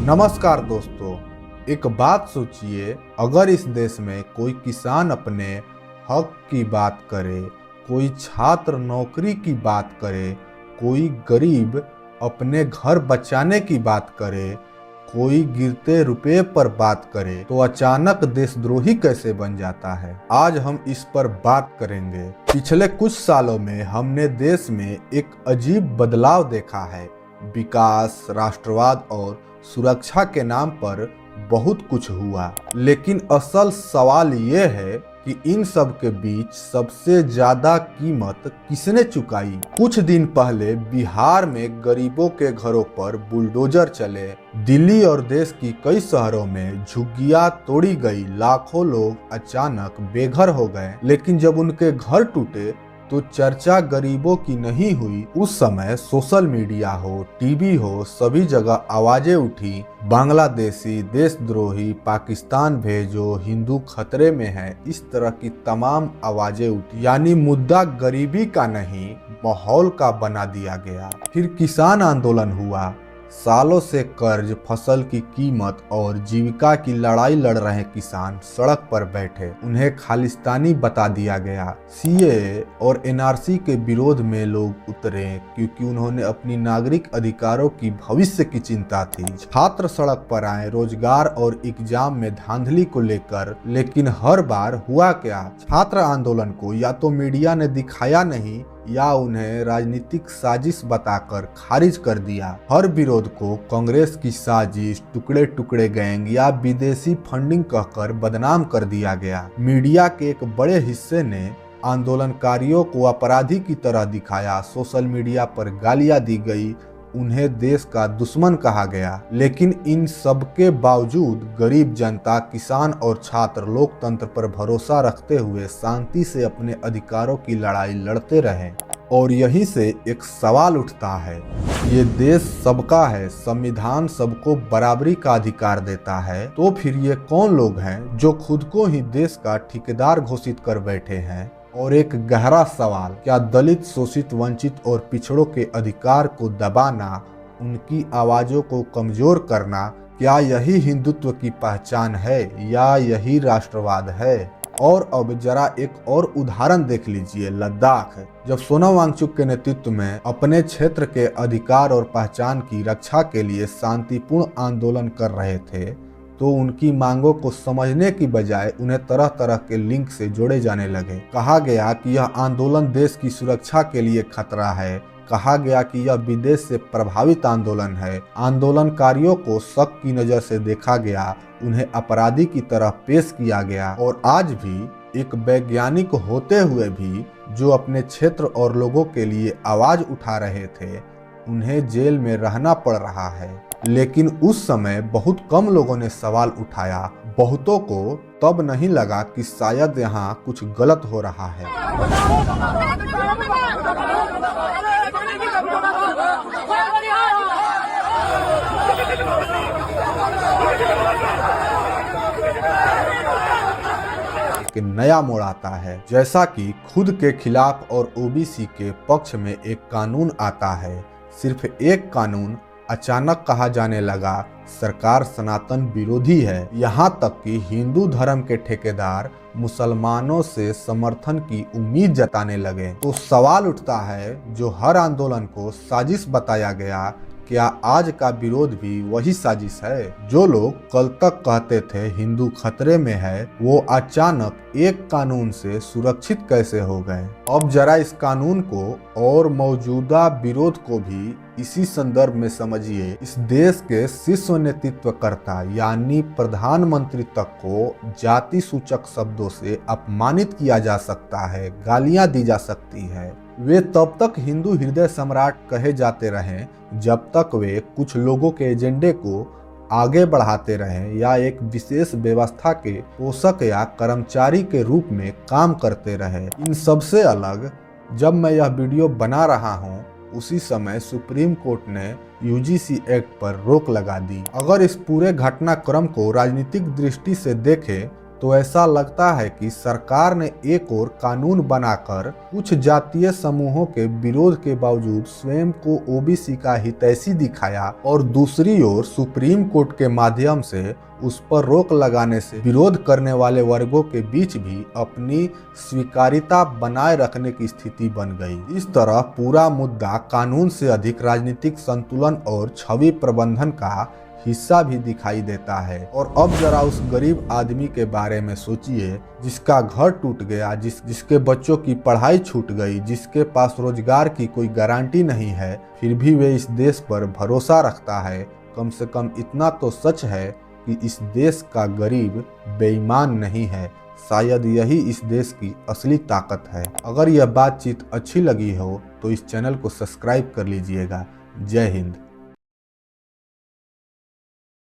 नमस्कार दोस्तों। एक बात सोचिए, अगर इस देश में कोई किसान अपने हक की बात करे, कोई छात्र नौकरी की बात करे, कोई गरीब अपने घर बचाने की बात करे, कोई गिरते रुपए पर बात करे, तो अचानक देशद्रोही कैसे बन जाता है। आज हम इस पर बात करेंगे। पिछले कुछ सालों में हमने देश में एक अजीब बदलाव देखा है। विकास, राष्ट्रवाद और सुरक्षा के नाम पर बहुत कुछ हुआ, लेकिन असल सवाल ये है कि इन सब के बीच सबसे ज्यादा कीमत किसने चुकाई। कुछ दिन पहले बिहार में गरीबों के घरों पर बुलडोजर चले, दिल्ली और देश की कई शहरों में झुग्गियां तोड़ी गई, लाखों लोग अचानक बेघर हो गए। लेकिन जब उनके घर टूटे तो चर्चा गरीबों की नहीं हुई। उस समय सोशल मीडिया हो, टीवी हो, सभी जगह आवाजें उठी, बांग्लादेशी, देशद्रोही, पाकिस्तान भेजो, हिंदू खतरे में है, इस तरह की तमाम आवाजें उठी। यानी मुद्दा गरीबी का नहीं, माहौल का बना दिया गया। फिर किसान आंदोलन हुआ। सालों से कर्ज, फसल की कीमत और जीविका की लड़ाई लड़ रहे किसान सड़क पर बैठे, उन्हें खालिस्तानी बता दिया गया। सीएए और एनआरसी के विरोध में लोग उतरे क्योंकि उन्होंने अपनी नागरिक अधिकारों की भविष्य की चिंता थी। छात्र सड़क पर आए रोजगार और एग्जाम में धांधली को लेकर, लेकिन हर बार हुआ क्या? छात्र आंदोलन को या तो मीडिया ने दिखाया नहीं या उन्हें राजनीतिक साजिश बताकर खारिज कर दिया। हर विरोध को कांग्रेस की साजिश, टुकड़े टुकड़े गैंग या विदेशी फंडिंग कहकर बदनाम कर दिया गया। मीडिया के एक बड़े हिस्से ने आंदोलनकारियों को अपराधी की तरह दिखाया। सोशल मीडिया पर गालियां दी गई, उन्हें देश का दुश्मन कहा गया। लेकिन इन सब के बावजूद गरीब जनता, किसान और छात्र लोकतंत्र पर भरोसा रखते हुए शांति से अपने अधिकारों की लड़ाई लड़ते रहे। और यहीं से एक सवाल उठता है, ये देश सबका है, संविधान सबको बराबरी का अधिकार देता है, तो फिर ये कौन लोग हैं जो खुद को ही देश का ठेकेदार घोषित कर बैठे हैं? और एक गहरा सवाल, क्या दलित, शोषित, वंचित और पिछड़ों के अधिकार को दबाना, उनकी आवाजों को कमजोर करना, क्या यही हिंदुत्व की पहचान है या यही राष्ट्रवाद है? और अब जरा एक और उदाहरण देख लीजिए, लद्दाख। जब सोनम वांगचुक के नेतृत्व में अपने क्षेत्र के अधिकार और पहचान की रक्षा के लिए शांतिपूर्ण आंदोलन कर रहे थे, तो उनकी मांगों को समझने की बजाय उन्हें तरह तरह के लिंक से जोड़े जाने लगे। कहा गया कि यह आंदोलन देश की सुरक्षा के लिए खतरा है, कहा गया कि यह विदेश से प्रभावित आंदोलन है। आंदोलनकारियों को शक की नजर से देखा गया, उन्हें अपराधी की तरह पेश किया गया। और आज भी एक वैज्ञानिक होते हुए भी जो अपने क्षेत्र और लोगों के लिए आवाज उठा रहे थे, उन्हें जेल में रहना पड़ रहा है। लेकिन उस समय बहुत कम लोगों ने सवाल उठाया। बहुतों को तब नहीं लगा कि शायद यहाँ कुछ गलत हो रहा है। कि नया मोड़ आता है, जैसा कि खुद के खिलाफ और ओबीसी के पक्ष में एक कानून आता है। सिर्फ एक कानून, अचानक कहा जाने लगा सरकार सनातन विरोधी है। यहाँ तक कि हिंदू धर्म के ठेकेदार मुसलमानों से समर्थन की उम्मीद जताने लगे। तो सवाल उठता है, जो हर आंदोलन को साजिश बताया गया, क्या आज का विरोध भी वही साजिश है? जो लोग कल तक कहते थे हिंदू खतरे में है, वो अचानक एक कानून से सुरक्षित कैसे हो गए? अब जरा इस कानून को और मौजूदा विरोध को भी इसी संदर्भ में समझिए। इस देश के शीर्ष नेतृत्वकर्ता यानी प्रधानमंत्री तक को जाति सूचक शब्दों से अपमानित किया जा सकता है, गालियां दी जा सकती है। वे तब तक हिंदू हृदय सम्राट कहे जाते रहे जब तक वे कुछ लोगों के एजेंडे को आगे बढ़ाते रहे या एक विशेष व्यवस्था के पोषक या कर्मचारी के रूप में काम करते रहे। इन सबसे अलग जब मैं यह वीडियो बना रहा हूँ, उसी समय सुप्रीम कोर्ट ने यूजीसी एक्ट पर रोक लगा दी। अगर इस पूरे घटनाक्रम को राजनीतिक दृष्टि से देखें तो ऐसा लगता है कि सरकार ने एक और कानून बनाकर कुछ जातीय समूहों के विरोध के बावजूद स्वयं को ओबीसी का हितैषी दिखाया और दूसरी ओर सुप्रीम कोर्ट के माध्यम से उस पर रोक लगाने से विरोध करने वाले वर्गों के बीच भी अपनी स्वीकार्यता बनाए रखने की स्थिति बन गई। इस तरह पूरा मुद्दा कानून से अधिक राजनीतिक संतुलन और छवि प्रबंधन का हिस्सा भी दिखाई देता है। और अब जरा उस गरीब आदमी के बारे में सोचिए जिसका घर टूट गया, जिसके बच्चों की पढ़ाई छूट गई, जिसके पास रोजगार की कोई गारंटी नहीं है, फिर भी वे इस देश पर भरोसा रखता है। कम से कम इतना तो सच है कि इस देश का गरीब बेईमान नहीं है। शायद यही इस देश की असली ताकत है। अगर यह बातचीत अच्छी लगी हो तो इस चैनल को सब्सक्राइब कर लीजिएगा। जय हिंद।